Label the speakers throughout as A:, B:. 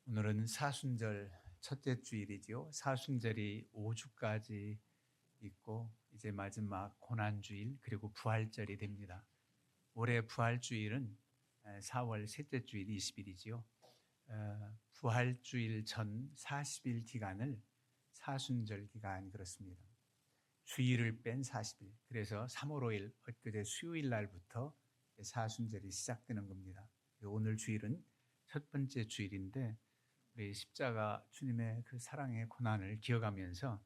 A: 오늘은 사순절 첫째 주일이지요. 사순절이 5주까지 있고 이제 마지막 고난주일 그리고 부활절이 됩니다. 올해 부활주일은 4월 셋째 주일 20일이지요. 부활주일 전 40일 기간을 사순절 기간 그렇습니다. 주일을 뺀 40일. 그래서 3월 5일 엊그제 수요일 날부터 사순절이 시작되는 겁니다. 오늘 주일은 첫 번째 주일인데 우리 십자가 주님의 그 사랑의 고난을 기억하면서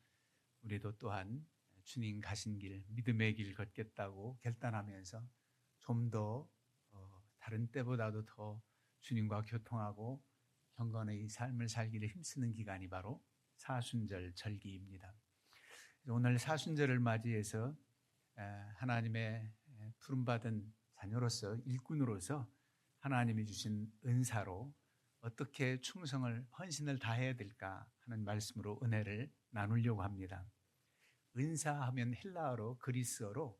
A: 우리도 또한 주님 가신 길, 믿음의 길 걷겠다고 결단하면서 좀 더 다른 때보다도 더 주님과 교통하고 경건의 삶을 살기를 힘쓰는 기간이 바로 사순절 절기입니다. 오늘 사순절을 맞이해서 하나님의 부름받은 자녀로서 일꾼으로서 하나님이 주신 은사로 어떻게 충성을 헌신을 다해야 될까 하는 말씀으로 은혜를 나누려고 합니다. 은사하면 헬라어로 그리스어로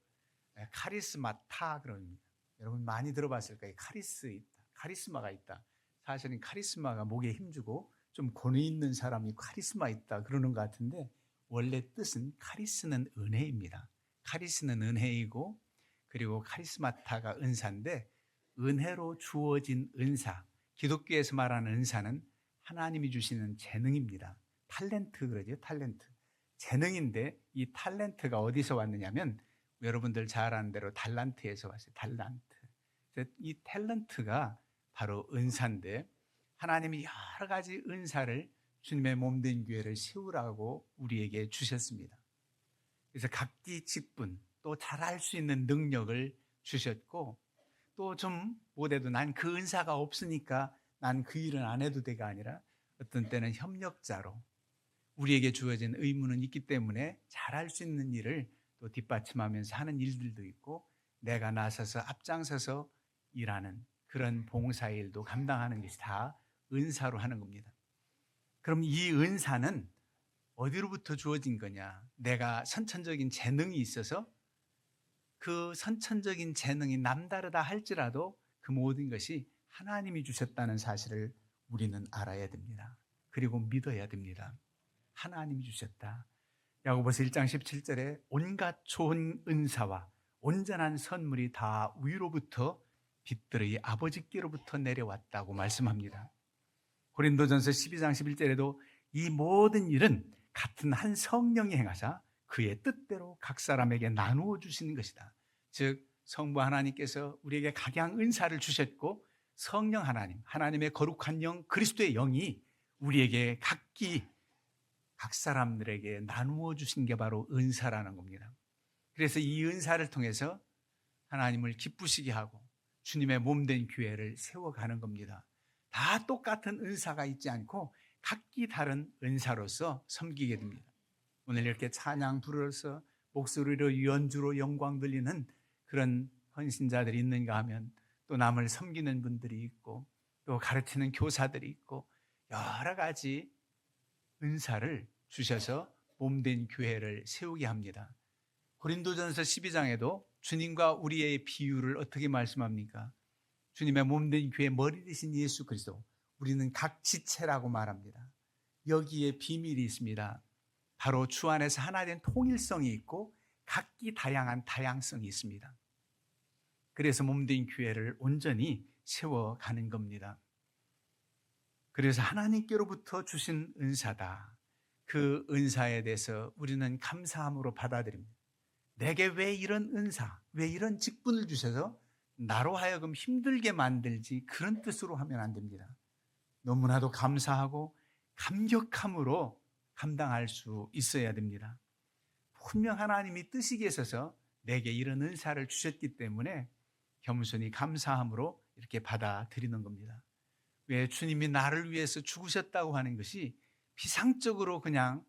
A: 카리스마타 그럽니다. 여러분 많이 들어봤을 거예요. 카리스마가 있다. 사실은 카리스마가 목에 힘주고 좀 권위 있는 사람이 카리스마 있다 그러는 것 같은데 원래 뜻은 카리스는 은혜입니다. 카리스는 은혜이고 그리고 카리스마타가 은사인데 은혜로 주어진 은사, 기독교에서 말하는 은사는 하나님이 주시는 재능입니다. 탤런트 그러죠. 탤런트. 재능인데 이 탤런트가 어디서 왔느냐면 여러분들 잘 아는 대로 달란트에서 왔어요. 달란트. 이 탤런트가 바로 은사인데 하나님이 여러 가지 은사를 주님의 몸된 교회를 세우라고 우리에게 주셨습니다. 그래서 각기 직분 또 잘할 수 있는 능력을 주셨고 또 좀 못해도 난 그 은사가 없으니까 난 그 일은 안 해도 돼가 아니라 어떤 때는 협력자로 우리에게 주어진 의무는 있기 때문에 잘할 수 있는 일을 또 뒷받침하면서 하는 일들도 있고 내가 나서서 앞장서서 일하는 그런 봉사일도 감당하는 것이 다 은사로 하는 겁니다. 그럼 이 은사는 어디로부터 주어진 거냐? 내가 선천적인 재능이 있어서 그 선천적인 재능이 남다르다 할지라도 그 모든 것이 하나님이 주셨다는 사실을 우리는 알아야 됩니다. 그리고 믿어야 됩니다. 하나님이 주셨다. 야고보서 1장 17절에 온갖 좋은 은사와 온전한 선물이 다 위로부터 빛들의 아버지께로부터 내려왔다고 말씀합니다. 고린도전서 12장 11절에도 이 모든 일은 같은 한 성령이 행하사 그의 뜻대로 각 사람에게 나누어 주시는 것이다. 즉 성부 하나님께서 우리에게 각양 은사를 주셨고 성령 하나님의 거룩한 영 그리스도의 영이 우리에게 각 사람들에게 나누어 주신 게 바로 은사라는 겁니다. 그래서 이 은사를 통해서 하나님을 기쁘시게 하고 주님의 몸된 교회를 세워가는 겁니다. 다 똑같은 은사가 있지 않고 각기 다른 은사로서 섬기게 됩니다. 오늘 이렇게 찬양 부르면서 목소리로 연주로 영광 돌리는 그런 헌신자들이 있는가 하면 또 남을 섬기는 분들이 있고 또 가르치는 교사들이 있고 여러 가지 은사를 주셔서 몸된 교회를 세우게 합니다. 고린도전서 12장에도 주님과 우리의 비유를 어떻게 말씀합니까? 주님의 몸된 교회 머리 되신 예수 그리스도 우리는 각 지체라고 말합니다. 여기에 비밀이 있습니다. 바로 주 안에서 하나 된 통일성이 있고 각기 다양한 다양성이 있습니다. 그래서 몸된 교회를 온전히 세워가는 겁니다. 그래서 하나님께로부터 주신 은사다. 그 은사에 대해서 우리는 감사함으로 받아들입니다. 내게 왜 이런 은사, 왜 이런 직분을 주셔서 나로 하여금 힘들게 만들지 그런 뜻으로 하면 안 됩니다. 너무나도 감사하고 감격함으로 감당할 수 있어야 됩니다. 분명 하나님이 뜻이 계셔서 내게 이런 은사를 주셨기 때문에 겸손히 감사함으로 이렇게 받아들이는 겁니다. 왜 주님이 나를 위해서 죽으셨다고 하는 것이 비상적으로 그냥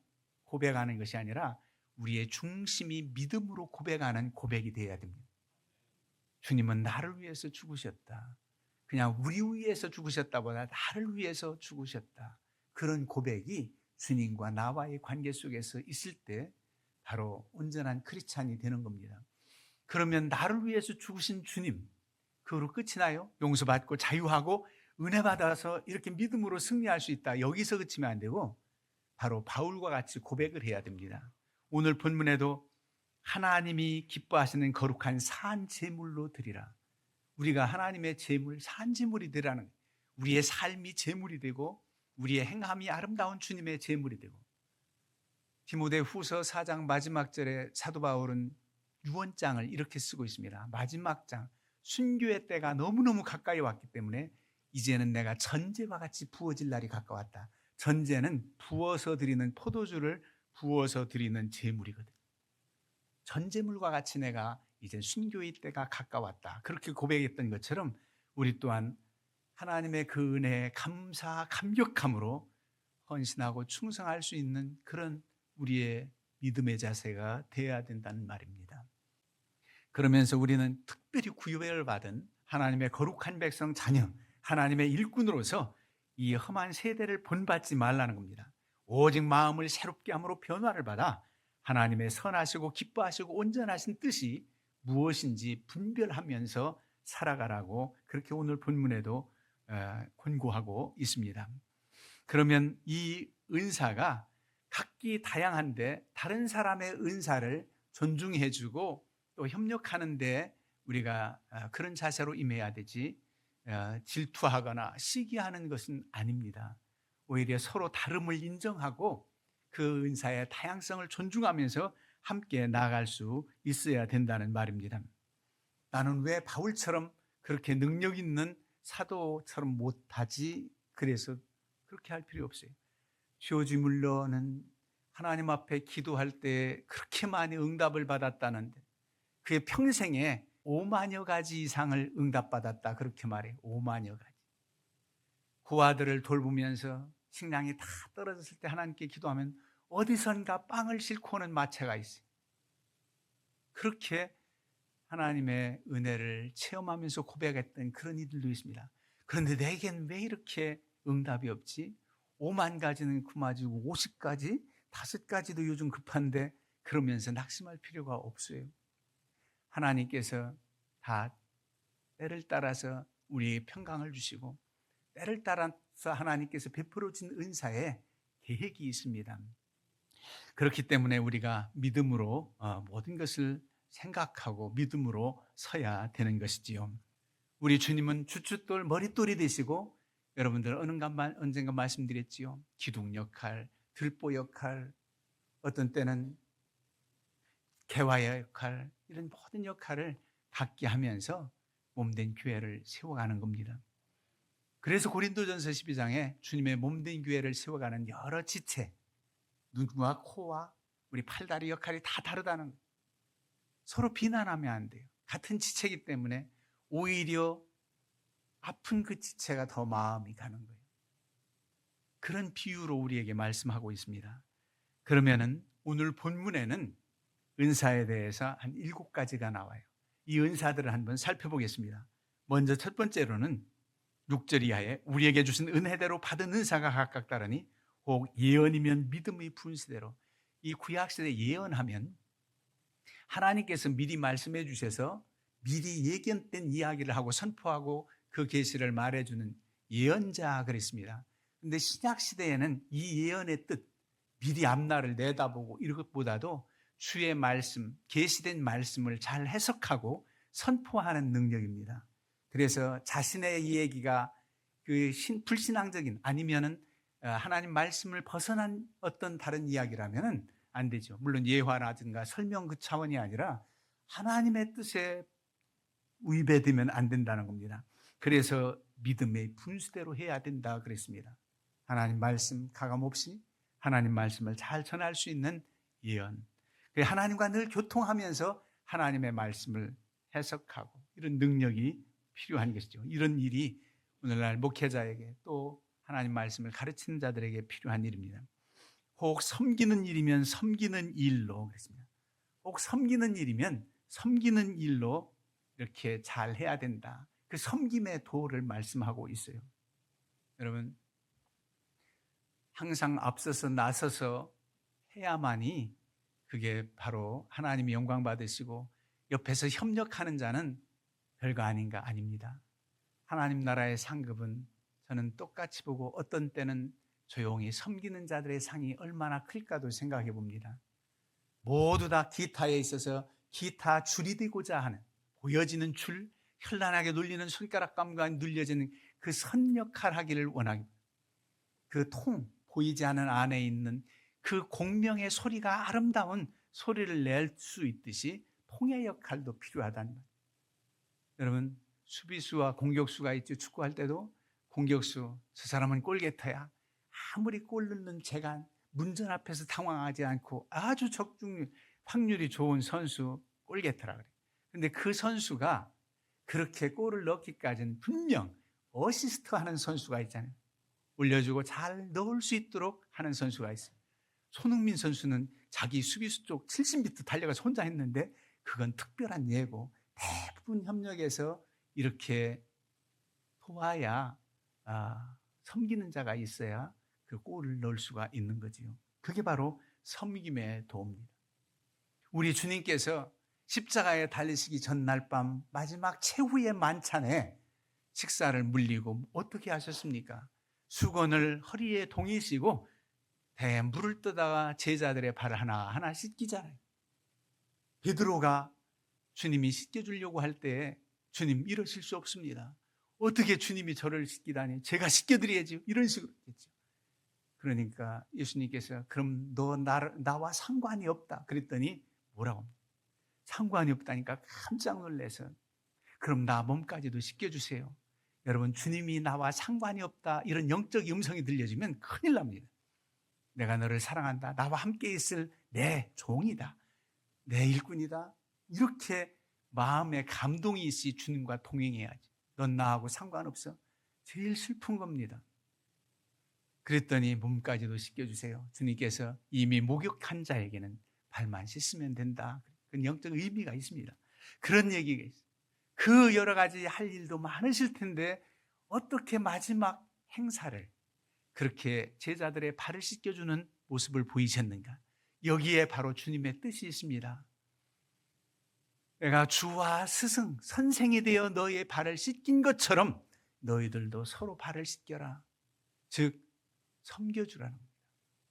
A: 고백하는 것이 아니라 우리의 중심이 믿음으로 고백하는 고백이 되어야 됩니다. 주님은 나를 위해서 죽으셨다. 그냥 우리 위해서 죽으셨다보다 나를 위해서 죽으셨다. 그런 고백이 주님과 나와의 관계 속에서 있을 때 바로 온전한 크리스찬이 되는 겁니다. 그러면 나를 위해서 죽으신 주님, 그거로 끝이 나요? 용서받고 자유하고 은혜 받아서 이렇게 믿음으로 승리할 수 있다. 여기서 그치면 안 되고 바로 바울과 같이 고백을 해야 됩니다. 오늘 본문에도 하나님이 기뻐하시는 거룩한 산 제물로 드리라. 우리가 하나님의 제물, 산 제물이 되라는, 우리의 삶이 제물이 되고 우리의 행함이 아름다운 주님의 제물이 되고. 디모데후서 4장 마지막 절에 사도 바울은 유언장을 이렇게 쓰고 있습니다. 마지막 장, 순교의 때가 너무너무 가까이 왔기 때문에 이제는 내가 전제와 같이 부어질 날이 가까웠다. 전제는 부어서 드리는 포도주를 부어서 드리는 제물이거든. 전제물과 같이 내가 이제 순교의 때가 가까웠다. 그렇게 고백했던 것처럼 우리 또한 하나님의 그 은혜에 감사, 감격함으로 헌신하고 충성할 수 있는 그런 우리의 믿음의 자세가 되어야 된다는 말입니다. 그러면서 우리는 특별히 구별을 받은 하나님의 거룩한 백성 자녀, 하나님의 일꾼으로서 이 험한 세대를 본받지 말라는 겁니다. 오직 마음을 새롭게 함으로 변화를 받아 하나님의 선하시고 기뻐하시고 온전하신 뜻이 무엇인지 분별하면서 살아가라고 그렇게 오늘 본문에도 권고하고 있습니다. 그러면 이 은사가 각기 다양한데 다른 사람의 은사를 존중해주고 또 협력하는데 우리가 그런 자세로 임해야 되지 질투하거나 시기하는 것은 아닙니다. 오히려 서로 다름을 인정하고 그 은사의 다양성을 존중하면서 함께 나아갈 수 있어야 된다는 말입니다. 나는 왜 바울처럼 그렇게 능력 있는 사도처럼 못하지? 그래서 그렇게 할 필요 없어요. 조지 물러는 하나님 앞에 기도할 때 그렇게 많이 응답을 받았다는데 그의 평생에 5만여 가지 이상을 응답받았다 그렇게 말해요. 5만여 가지. 그 아들을 돌보면서 식량이 다 떨어졌을 때 하나님께 기도하면 어디선가 빵을 싣고 오는 마차가 있어요. 그렇게 하나님의 은혜를 체험하면서 고백했던 그런 이들도 있습니다. 그런데 내겐 왜 이렇게 응답이 없지? 5만 가지는 그마지고 50가지? 5가지도 요즘 급한데 그러면서 낙심할 필요가 없어요. 하나님께서 다 때를 따라서 우리의 평강을 주시고 때를 따라서 하나님께서 베풀어 준 은사에 계획이 있습니다. 그렇기 때문에 우리가 믿음으로 모든 것을 생각하고 믿음으로 서야 되는 것이지요. 우리 주님은 주춧돌 머릿돌이 되시고 여러분들 언젠가 말씀드렸지요. 기둥 역할, 들보 역할, 어떤 때는 개화의 역할, 이런 모든 역할을 갖게 하면서 몸된 교회를 세워가는 겁니다. 그래서 고린도전서 12장에 주님의 몸된 교회를 세워가는 여러 지체, 눈과 코와 우리 팔다리 역할이 다 다르다는 거예요. 서로 비난하면 안 돼요. 같은 지체이기 때문에 오히려 아픈 그 지체가 더 마음이 가는 거예요. 그런 비유로 우리에게 말씀하고 있습니다. 그러면은 오늘 본문에는 은사에 대해서 한 7가지가 나와요. 이 은사들을 한번 살펴보겠습니다. 먼저 첫 번째로는 6절 이하에 우리에게 주신 은혜대로 받은 은사가 각각 다르니 혹 예언이면 믿음의 분수대로. 이 구약시대 예언하면 하나님께서 미리 말씀해 주셔서 미리 예견된 이야기를 하고 선포하고 그 계시를 말해주는 예언자 그랬습니다. 그런데 신약시대에는 이 예언의 뜻, 미리 앞날을 내다보고 이런 것보다도 주의 말씀, 계시된 말씀을 잘 해석하고 선포하는 능력입니다. 그래서 자신의 이야기가 불신앙적인 아니면은 하나님 말씀을 벗어난 어떤 다른 이야기라면은 안 되죠. 물론 예화라든가 설명 그 차원이 아니라 하나님의 뜻에 위배되면 안 된다는 겁니다. 그래서 믿음의 분수대로 해야 된다 그랬습니다. 하나님 말씀 가감없이 하나님 말씀을 잘 전할 수 있는 예언. 하나님과 늘 교통하면서 하나님의 말씀을 해석하고 이런 능력이 필요한 것이죠. 이런 일이 오늘날 목회자에게 또 하나님 말씀을 가르치는 자들에게 필요한 일입니다. 혹 섬기는 일이면 섬기는 일로 그랬습니다. 혹 섬기는 일이면 섬기는 일로 이렇게 잘 해야 된다. 그 섬김의 도를 말씀하고 있어요. 여러분, 항상 앞서서 나서서 해야만이 그게 바로 하나님이 영광 받으시고 옆에서 협력하는 자는 별거 아닌가 아닙니다. 하나님 나라의 상급은 저는 똑같이 보고 어떤 때는 조용히 섬기는 자들의 상이 얼마나 클까도 생각해 봅니다. 모두 다 기타에 있어서 기타 줄이 되고자 하는, 보여지는 줄, 현란하게 눌리는 손가락감과 눌려지는 그 선 역할 하기를 원하고, 그 통, 보이지 않는 안에 있는 그 공명의 소리가 아름다운 소리를 낼 수 있듯이 통의 역할도 필요하다는 거예요. 여러분, 수비수와 공격수가 있죠. 축구할 때도 공격수, 저 사람은 골게터야. 아무리 골 넣는 재간, 문전 앞에서 당황하지 않고 아주 적중 확률이 좋은 선수 골게터라 그래요. 근데 그 선수가 그렇게 골을 넣기까지는 분명 어시스트 하는 선수가 있잖아요. 올려주고 잘 넣을 수 있도록 하는 선수가 있어요. 손흥민 선수는 자기 수비수 쪽 70m 달려가서 혼자 했는데 그건 특별한 예고, 대부분 협력해서 이렇게 도와야 섬기는 자가 있어야 그 골을 넣을 수가 있는 거지요. 그게 바로 섬김의 도입니다. 우리 주님께서 십자가에 달리시기 전날 밤 마지막 최후의 만찬에 식사를 물리고 어떻게 하셨습니까? 수건을 허리에 동이시고 물을 떠다가 제자들의 발을 하나하나 씻기잖아요. 베드로가 주님이 씻겨주려고 할 때 주님 이러실 수 없습니다. 어떻게 주님이 저를 씻기다니, 제가 씻겨드려야죠, 이런 식으로 했죠. 그러니까 예수님께서 그럼 너 나와 상관이 없다 그랬더니 뭐라고 합니까? 상관이 없다니까 깜짝 놀라서 그럼 나 몸까지도 씻겨주세요. 여러분, 주님이 나와 상관이 없다 이런 영적 음성이 들려지면 큰일 납니다. 내가 너를 사랑한다, 나와 함께 있을 내 종이다, 내 일꾼이다, 이렇게 마음에 감동이 있이 주님과 동행해야지. 넌 나하고 상관없어. 제일 슬픈 겁니다. 그랬더니 몸까지도 씻겨주세요. 주님께서 이미 목욕한 자에게는 발만 씻으면 된다. 그건 영적 의미가 있습니다. 그런 얘기가 있어요. 그 여러 가지 할 일도 많으실 텐데 어떻게 마지막 행사를 그렇게 제자들의 발을 씻겨주는 모습을 보이셨는가? 여기에 바로 주님의 뜻이 있습니다. 내가 주와 스승, 선생이 되어 너의 발을 씻긴 것처럼 너희들도 서로 발을 씻겨라. 즉 섬겨주라는 겁니다.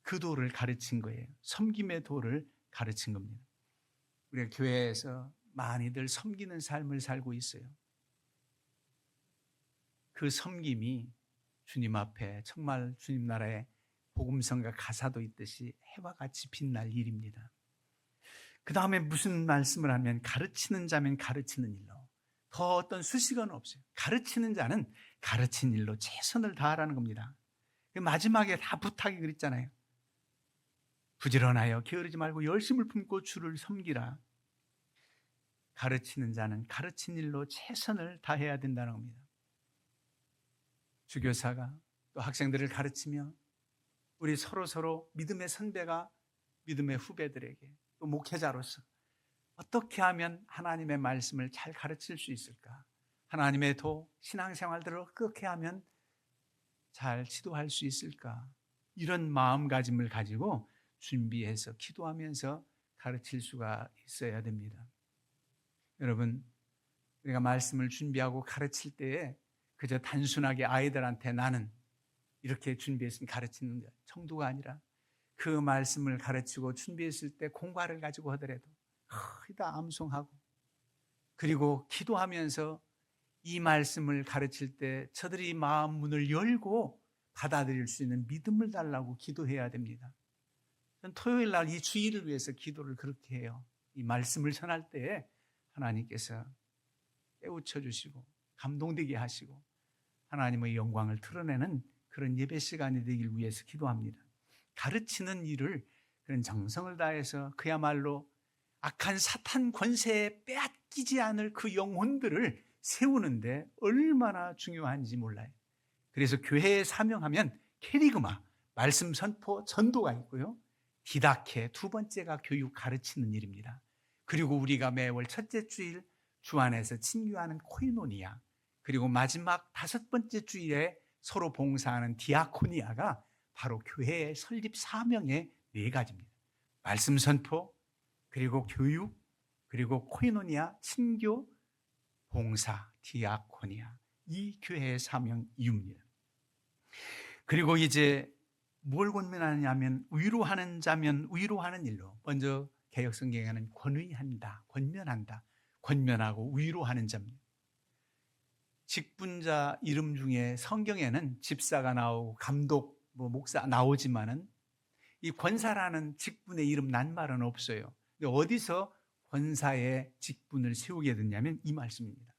A: 그 도를 가르친 거예요. 섬김의 도를 가르친 겁니다. 우리가 교회에서 많이들 섬기는 삶을 살고 있어요. 그 섬김이 주님 앞에 정말 주님 나라의 복음성과 가사도 있듯이 해와 같이 빛날 일입니다. 그 다음에 무슨 말씀을 하면 가르치는 자면 가르치는 일로, 더 어떤 수식어는 없어요. 가르치는 자는 가르친 일로 최선을 다하라는 겁니다. 마지막에 다 부탁이 그랬잖아요. 부지런하여 게으르지 말고 열심을 품고 주를 섬기라. 가르치는 자는 가르친 일로 최선을 다해야 된다는 겁니다. 주교사가 또 학생들을 가르치며 우리 서로 믿음의 선배가 믿음의 후배들에게 또 목회자로서 어떻게 하면 하나님의 말씀을 잘 가르칠 수 있을까? 하나님의 도, 신앙생활들을 어떻게 하면 잘 지도할 수 있을까? 이런 마음가짐을 가지고 준비해서 기도하면서 가르칠 수가 있어야 됩니다. 여러분, 우리가 말씀을 준비하고 가르칠 때에 그저 단순하게 아이들한테 나는 이렇게 준비했으면 가르치는 정도가 아니라 그 말씀을 가르치고 준비했을 때 공과를 가지고 하더라도 거의 다 암송하고, 그리고 기도하면서 이 말씀을 가르칠 때 저들이 마음 문을 열고 받아들일 수 있는 믿음을 달라고 기도해야 됩니다. 전 토요일 날 이 주일을 위해서 기도를 그렇게 해요. 이 말씀을 전할 때에 하나님께서 깨우쳐 주시고 감동되게 하시고 하나님의 영광을 드러내는 그런 예배 시간이 되길 위해서 기도합니다. 가르치는 일을 그런 정성을 다해서 그야말로 악한 사탄 권세에 빼앗기지 않을 그 영혼들을 세우는데 얼마나 중요한지 몰라요. 그래서 교회에 사명하면 캐리그마, 말씀 선포, 전도가 있고요. 디다케, 두 번째가 교육 가르치는 일입니다. 그리고 우리가 매월 첫째 주일 주 안에서 친교하는 코이노니아, 그리고 마지막 다섯 번째 주일에 서로 봉사하는 디아코니아가 바로 교회의 설립 사명의 네 가지입니다. 말씀 선포, 그리고 교육, 그리고 코이노니아, 친교, 봉사, 디아코니아, 이 교회의 사명 이유입니다. 그리고 이제 뭘 권면하느냐면 위로하는 자면 위로하는 일로. 먼저 개역성경에는 권위한다, 권면한다, 권면하고 위로하는 자입니다. 직분자 이름 중에 성경에는 집사가 나오고 감독, 목사 나오지만은 이 권사라는 직분의 이름 난 말은 없어요. 근데 어디서 권사의 직분을 세우게 됐냐면 이 말씀입니다.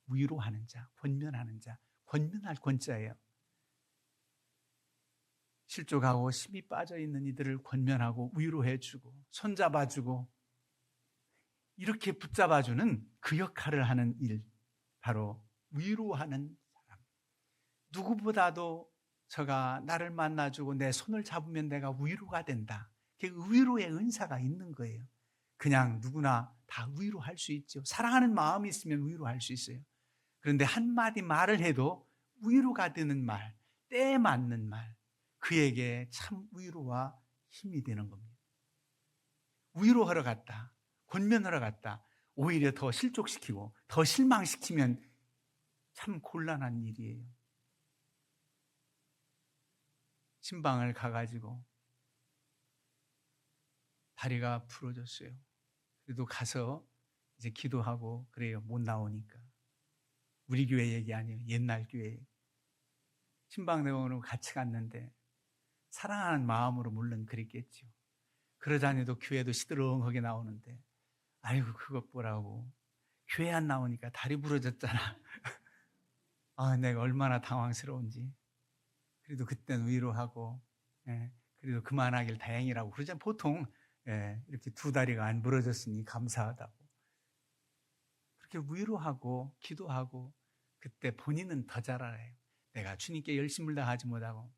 A: 위로하는 자, 권면하는 자, 권면할 권자예요. 실족하고 힘이 빠져 있는 이들을 권면하고 위로해주고 손잡아주고 이렇게 붙잡아주는 그 역할을 하는 일, 바로 위로하는 사람. 누구보다도 저가 나를 만나주고 내 손을 잡으면 내가 위로가 된다. 그 위로의 은사가 있는 거예요. 그냥 누구나 다 위로할 수 있죠. 사랑하는 마음이 있으면 위로할 수 있어요. 그런데 한마디 말을 해도 위로가 되는 말, 때에 맞는 말, 그에게 참 위로와 힘이 되는 겁니다. 위로하러 갔다, 권면하러 갔다, 오히려 더 실족시키고 더 실망시키면 참 곤란한 일이에요. 신방을 가가지고 다리가 부러졌어요. 그래도 가서 이제 기도하고 그래요. 못 나오니까. 우리 교회 얘기 아니에요. 옛날 교회. 신방대원으로 같이 갔는데 사랑하는 마음으로 물론 그랬겠죠. 그러자니도 교회도 시들렁하게 나오는데 아이고 그것 보라고 교회 안 나오니까 다리 부러졌잖아. 아, 내가 얼마나 당황스러운지. 그래도 그땐 위로하고, 그래도 그만하길 다행이라고 그러잖아요. 보통 이렇게 두 다리가 안 부러졌으니 감사하다고 그렇게 위로하고 기도하고. 그때 본인은 더 잘 알아요. 내가 주님께 열심을 다하지 못하고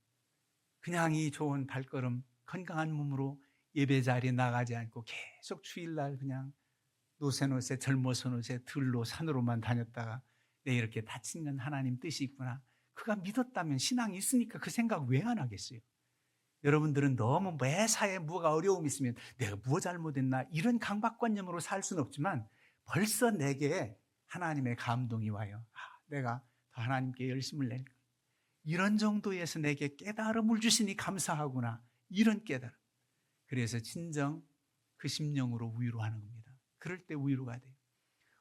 A: 그냥 이 좋은 발걸음 건강한 몸으로 예배 자리에 나가지 않고 계속 주일날 그냥 노새노새 젊어서노새 들로 산으로만 다녔다가 내 이렇게 다친 건 하나님 뜻이 있구나. 그가 믿었다면 신앙이 있으니까 그 생각 왜 안 하겠어요? 여러분들은 너무 매사에 뭐가 어려움이 있으면 내가 뭐 잘못했나 이런 강박관념으로 살 수는 없지만 벌써 내게 하나님의 감동이 와요. 내가 더 하나님께 열심을 낼 거야. 이런 정도에서 내게 깨달음을 주시니 감사하구나. 이런 깨달음. 그래서 진정 그 심령으로 위로하는 겁니다. 그럴 때 위로가 돼요.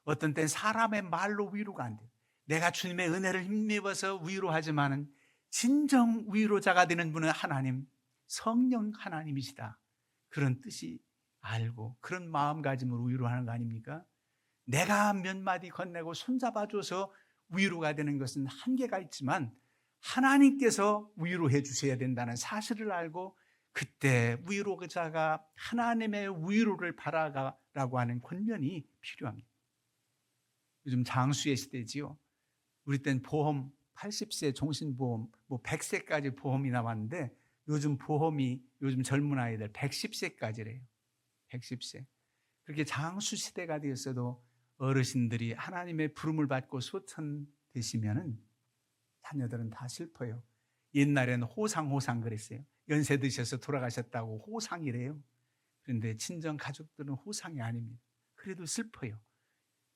A: 어떤 땐 사람의 말로 위로가 안 돼요. 내가 주님의 은혜를 힘입어서 위로하지만은 진정 위로자가 되는 분은 하나님, 성령 하나님이시다. 그런 뜻이 알고 그런 마음가짐으로 위로하는 거 아닙니까? 내가 몇 마디 건네고 손잡아줘서 위로가 되는 것은 한계가 있지만 하나님께서 위로해 주셔야 된다는 사실을 알고 그때 위로자가 하나님의 위로를 바라라고 하는 권면이 필요합니다. 요즘 장수의 시대지요. 우리 땐 보험 80세 종신보험 100세까지 보험이 나왔는데 요즘 보험이 요즘 젊은 아이들 110세까지래요. 110세. 그렇게 장수 시대가 되었어도 어르신들이 하나님의 부름을 받고 소천되시면은 자녀들은 다 슬퍼요. 옛날에는 호상 그랬어요. 연세 드셔서 돌아가셨다고 호상이래요. 그런데 친정 가족들은 호상이 아닙니다. 그래도 슬퍼요.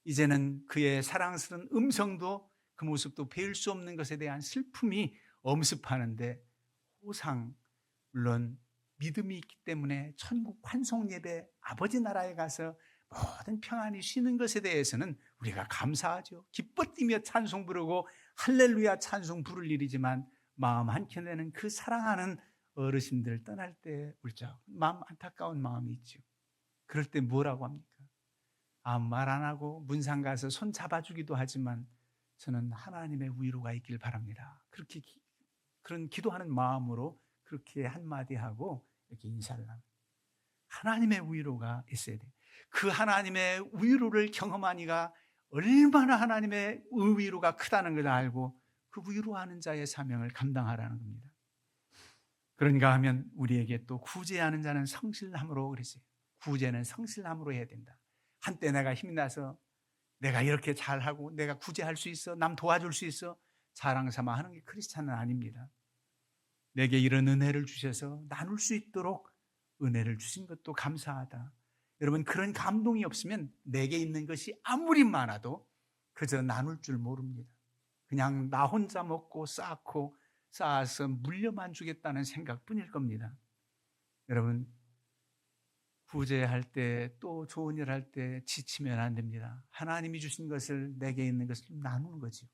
A: 이제는 그의 사랑스러운 음성도 그 모습도 배울 수 없는 것에 대한 슬픔이 엄습하는데 호상, 물론 믿음이 있기 때문에 천국 환송 예배 아버지 나라에 가서 모든 평안이 쉬는 것에 대해서는 우리가 감사하죠. 기뻐 뛰며 찬송 부르고 할렐루야 찬송 부를 일이지만 마음 한켠에는 그 사랑하는 어르신들 떠날 때 울적 마음 안타까운 마음이 있죠. 그럴 때 뭐라고 합니까? 아무 말 안 하고 문상 가서 손 잡아주기도 하지만 저는 하나님의 위로가 있길 바랍니다. 그렇게 그런 기도하는 마음으로 그렇게 한마디 하고 이렇게 인사를 합니다. 하나님의 위로가 있어야 돼요. 그 하나님의 위로를 경험한 이가 얼마나 하나님의 위로가 크다는 걸 알고 그 위로하는 자의 사명을 감당하라는 겁니다. 그런가 하면 우리에게 또 구제하는 자는 성실함으로 그랬어요. 구제는 성실함으로 해야 된다. 한때 내가 힘이 나서 내가 이렇게 잘하고 내가 구제할 수 있어, 남 도와줄 수 있어 자랑 삼아 하는 게 크리스찬은 아닙니다. 내게 이런 은혜를 주셔서 나눌 수 있도록 은혜를 주신 것도 감사하다. 여러분, 그런 감동이 없으면 내게 있는 것이 아무리 많아도 그저 나눌 줄 모릅니다. 그냥 나 혼자 먹고 쌓고 쌓아서 물려만 주겠다는 생각뿐일 겁니다. 여러분, 구제할 때 또 좋은 일 할 때 지치면 안 됩니다. 하나님이 주신 것을 내게 있는 것을 나누는 거죠.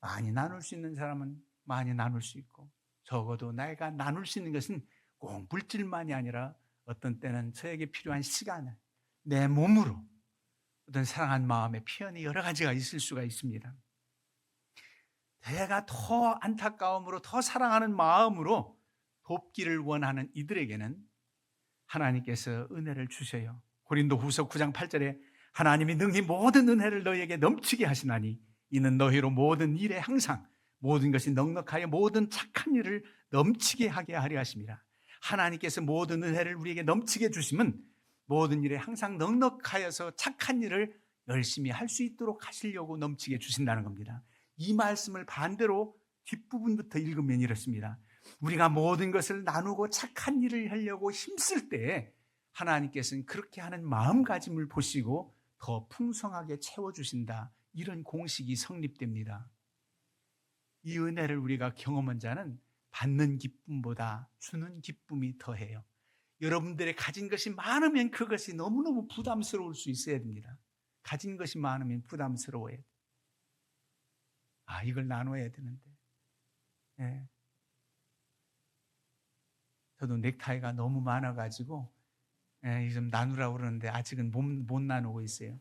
A: 많이 나눌 수 있는 사람은 많이 나눌 수 있고, 적어도 내가 나눌 수 있는 것은 꼭 물질만이 아니라 어떤 때는 저에게 필요한 시간을 내 몸으로, 어떤 사랑한 마음의 표현이 여러 가지가 있을 수가 있습니다. 내가 더 안타까움으로 더 사랑하는 마음으로 돕기를 원하는 이들에게는 하나님께서 은혜를 주셔요. 고린도후서 9장 8절에 하나님이 능히 모든 은혜를 너희에게 넘치게 하시나니 이는 너희로 모든 일에 항상 모든 것이 넉넉하여 모든 착한 일을 넘치게 하게 하려 하심이라. 하나님께서 모든 은혜를 우리에게 넘치게 주시면 모든 일에 항상 넉넉하여서 착한 일을 열심히 할 수 있도록 하시려고 넘치게 주신다는 겁니다. 이 말씀을 반대로 뒷부분부터 읽으면 이렇습니다. 우리가 모든 것을 나누고 착한 일을 하려고 힘쓸 때 하나님께서는 그렇게 하는 마음가짐을 보시고 더 풍성하게 채워주신다. 이런 공식이 성립됩니다. 이 은혜를 우리가 경험한 자는 받는 기쁨보다 주는 기쁨이 더해요. 여러분들의 가진 것이 많으면 그것이 너무너무 부담스러울 수 있어야 됩니다. 가진 것이 많으면 부담스러워요. 이걸 나눠야 되는데. 네. 저도 넥타이가 너무 많아가지고 좀 나누라고 그러는데 아직은 못 나누고 있어요.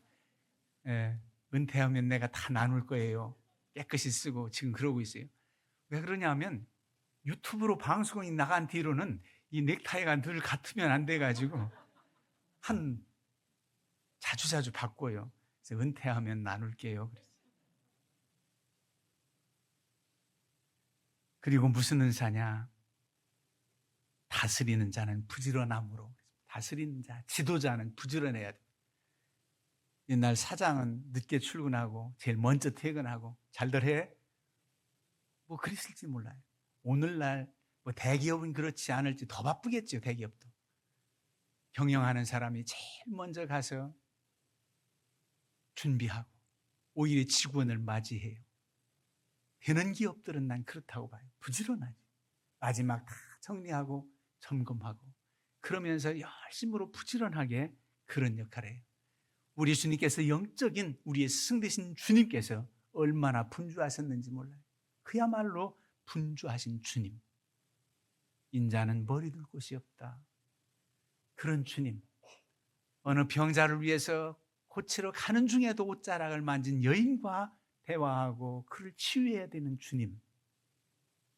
A: 은퇴하면 내가 다 나눌 거예요. 깨끗이 쓰고 지금 그러고 있어요. 왜 그러냐면 유튜브로 방송이 나간 뒤로는 이 넥타이가 늘 같으면 안 돼가지고 자주 바꿔요. 그래서 은퇴하면 나눌게요. 그리고 무슨 은사냐? 다스리는 자는 부지런함으로. 다스리는 자, 지도자는 부지런해야 돼. 옛날 사장은 늦게 출근하고 제일 먼저 퇴근하고 잘들 해? 그랬을지 몰라요. 오늘날 대기업은 그렇지 않을지 더 바쁘겠죠. 대기업도. 경영하는 사람이 제일 먼저 가서 준비하고 오히려 직원을 맞이해요. 되는 기업들은 난 그렇다고 봐요. 부지런하지. 마지막 다 정리하고 점검하고 그러면서 열심으로 부지런하게 그런 역할을 해요. 우리 주님께서 영적인 우리의 스승 되신 주님께서 얼마나 분주하셨는지 몰라요. 그야말로 분주하신 주님. 인자는 머리 둘 곳이 없다. 그런 주님. 어느 병자를 위해서 고치러 가는 중에도 옷자락을 만진 여인과 대화하고 그를 치유해야 되는 주님.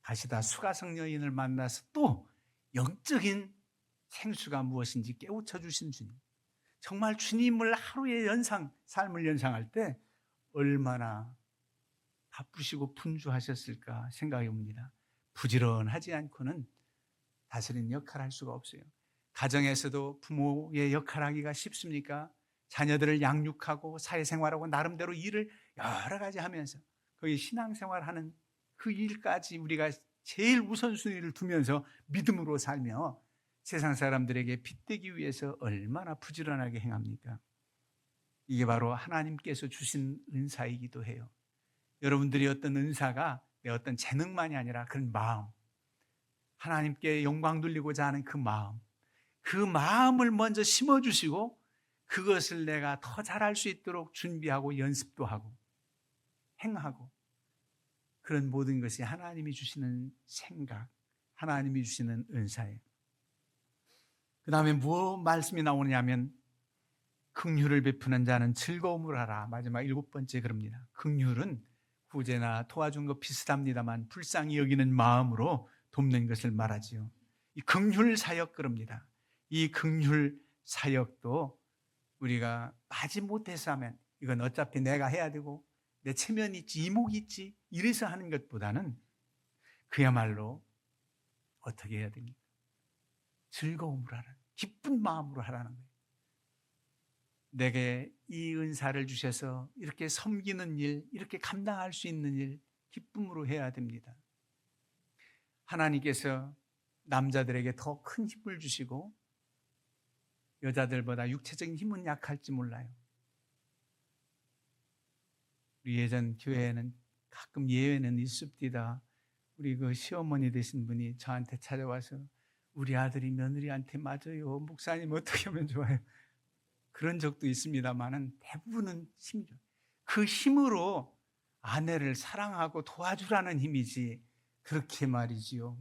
A: 가시다 수가성 여인을 만나서 또 영적인 생수가 무엇인지 깨우쳐 주신 주님. 정말 주님을 하루의 삶을 연상할 때 얼마나 바쁘시고 분주하셨을까 생각해 봅니다. 부지런하지 않고는 다스리는 역할을 할 수가 없어요. 가정에서도 부모의 역할을 하기가 쉽습니까? 자녀들을 양육하고 사회생활하고 나름대로 일을 여러 가지 하면서 거기 신앙생활하는 그 일까지 우리가 제일 우선순위를 두면서 믿음으로 살며 세상 사람들에게 빗대기 위해서 얼마나 부지런하게 행합니까? 이게 바로 하나님께서 주신 은사이기도 해요. 여러분들이 어떤 은사가 내 어떤 재능만이 아니라 그런 마음, 하나님께 영광 돌리고자 하는 그 마음을 먼저 심어주시고 그것을 내가 더 잘할 수 있도록 준비하고 연습도 하고 행하고 그런 모든 것이 하나님이 주시는 생각, 하나님이 주시는 은사예요. 그 다음에 뭐 말씀이 나오냐면 긍휼을 베푸는 자는 즐거움을 하라. 마지막 7번째 그럽니다. 긍휼은 구제나 도와준 것 비슷합니다만 불쌍히 여기는 마음으로 돕는 것을 말하지요. 이 긍휼 사역 그럽니다. 이 긍휼 사역도 우리가 마지 못해서 하면 이건 어차피 내가 해야 되고 내 체면이 있지 이목이 있지 이래서 하는 것보다는 그야말로 어떻게 해야 됩니까? 즐거움으로 하라는, 기쁜 마음으로 하라는 거예요. 내게 이 은사를 주셔서 이렇게 섬기는 일, 이렇게 감당할 수 있는 일 기쁨으로 해야 됩니다. 하나님께서 남자들에게 더 큰 힘을 주시고 여자들보다 육체적인 힘은 약할지 몰라요. 우리 예전 교회에는 가끔 예외는 있습니다. 우리 그 시어머니 되신 분이 저한테 찾아와서 우리 아들이 며느리한테 맞아요. 목사님 어떻게 하면 좋아요? 그런 적도 있습니다만은 대부분은 힘이죠. 그 힘으로 아내를 사랑하고 도와주라는 힘이지 그렇게 말이지요.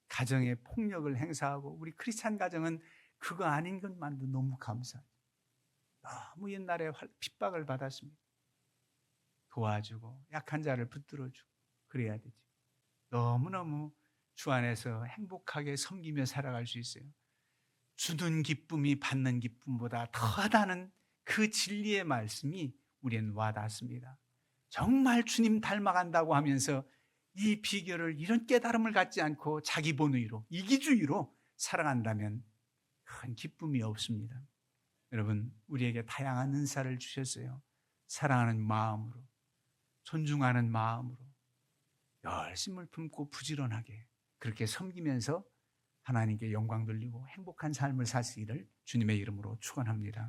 A: 가정에 폭력을 행사하고 우리 크리스찬 가정은 그거 아닌 것만도 너무 감사해요. 너무 옛날에 핍박을 받았습니다. 도와주고 약한 자를 붙들어주고 그래야 되죠. 너무너무 주 안에서 행복하게 섬기며 살아갈 수 있어요. 주는 기쁨이 받는 기쁨보다 더하다는 그 진리의 말씀이 우리는 와닿습니다. 정말 주님 닮아간다고 하면서 이 비결을 이런 깨달음을 갖지 않고 자기 본위로 이기주의로 살아간다면 큰 기쁨이 없습니다. 여러분, 우리에게 다양한 은사를 주셨어요. 사랑하는 마음으로, 존중하는 마음으로 열심을 품고 부지런하게 그렇게 섬기면서 하나님께 영광 돌리고 행복한 삶을 사시기를 주님의 이름으로 축원합니다.